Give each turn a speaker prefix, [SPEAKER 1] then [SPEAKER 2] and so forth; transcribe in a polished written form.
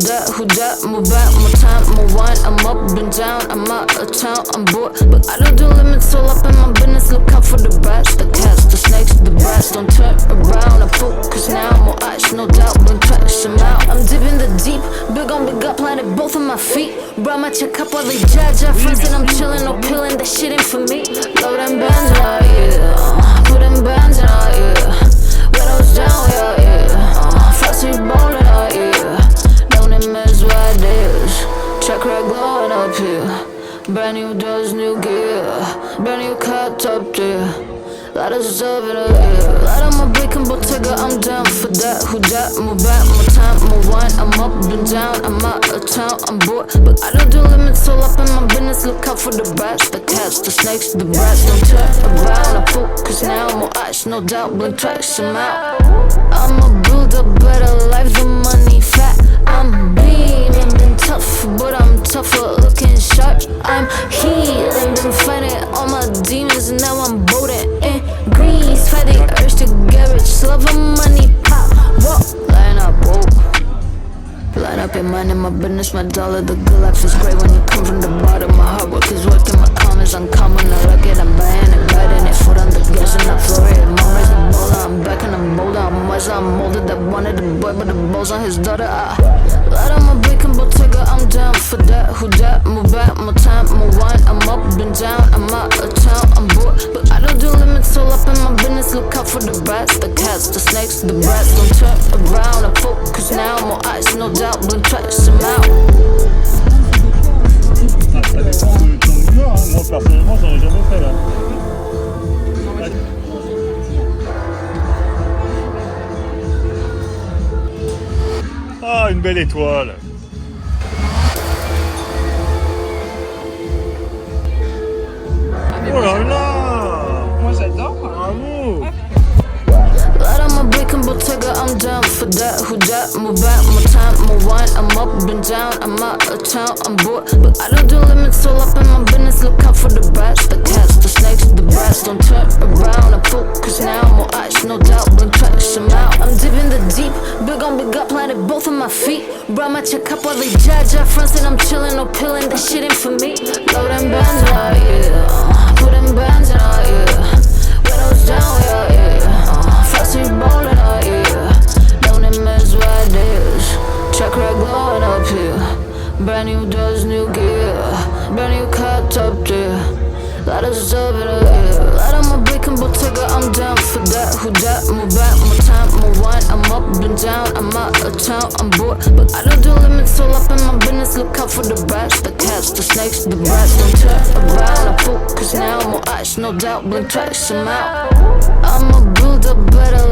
[SPEAKER 1] that, who that, move back, more time, more wine. I'm up and down, I'm out of town, I'm bored, but I don't do limits, all up in my business. Look out for the rats, the cats, the snakes, the brats. Don't turn around, I focus now, more eyes, no doubt, bring trash, I'm out. I'm dipping the deep, big on big up, planted both of my feet. Brought my check up while they judge, I friends and I'm chillin', no pillin', that shit ain't for me. Blow them bands out, yeah, put them bands out, yeah. Windows down, yeah. Frosty ballin' out, yeah. Don't miss what it is. Check right glowing up here. Brand new doors, new gear. Brand new car top tier. Lot of stuff in the air. Lot of my bacon Bottega, I'm down for that. Who that? Move back, more time, more wine. I'm up and down, I'm out of town, I'm bored, but I don't do limits, all up in my business. Look out for the rats, the cats, the snakes, the brats. Don't turn around, I focus now, more eyes, no doubt, blink tracks, I'm out. I'ma build a better life, the money fat. I'm beaming, been tough, but I'm tougher, looking sharp. I'm healing, been fighting all my demons, now I'm boating in Greece. Fight the urge to get rich, love of money, pop, whoa. Line up, whoa. Line up your mind and my business, my dollar. The good life is great when you come from the bottom. My hard work is working, my calm is uncommon. I like it, I'm buying it, biting it, foot on the gas and I floor it. Mom raised the bowler, I'm back and I'm bolder. I'm wiser, I'm older, that wanted the boy, but the balls on his daughter. Light on my bacon Bottega, I'm down for that. Who that? Move back, more time, more wine. I'm up and down, I'm out of town, I'm bored, but I don't do limits, all up in my business. Look out for the rats, the cats, the snakes, the brats. Don't turn around, I focus now, more eyes, no doubt, blink tracks, I'm out.
[SPEAKER 2] Ça dépend de ton humeur, hein. Moi personnellement j'en ai jamais fait là. Ah, une belle étoile. Oh là là.
[SPEAKER 3] Moi j'adore.
[SPEAKER 2] Bravo.
[SPEAKER 1] Light on my bacon Bottega, I'm down for that. Who that? Move back, more time, more wine. I'm up and down, I'm out of town, I'm bored, but I don't do limits, all up in my business. Look out for the rats, the cats, the snakes, the brats. Don't turn around, I focus now, more eyes, no doubt, blink tracks, I'm out. I'm dipping the deep, big on big up, planted both of my feet. Brought my check up while they judge, I friends and I'm chillin', no pillin', that shit ain't for me. Blow them bands out, yeah. Put them bands out, yeah. Windows down, yeah. Frosty ballin' out, yeah. Don't miss what it is. Check right glowing up here. Brand new doors, new gear. Brand new car top tier. Lot of stuff in the air. Light on my bacon Bottega, I'm down for that. Who that? Move back, more time, more wine. I'm up and down, I'm out of town, I'm bored, but I don't do limits, all up in my business. Look out for the rats, the cats, the snakes, the brats. Don't turn around, I focus now, more eyes, no doubt, blink tracks, I'm out. I'ma build a better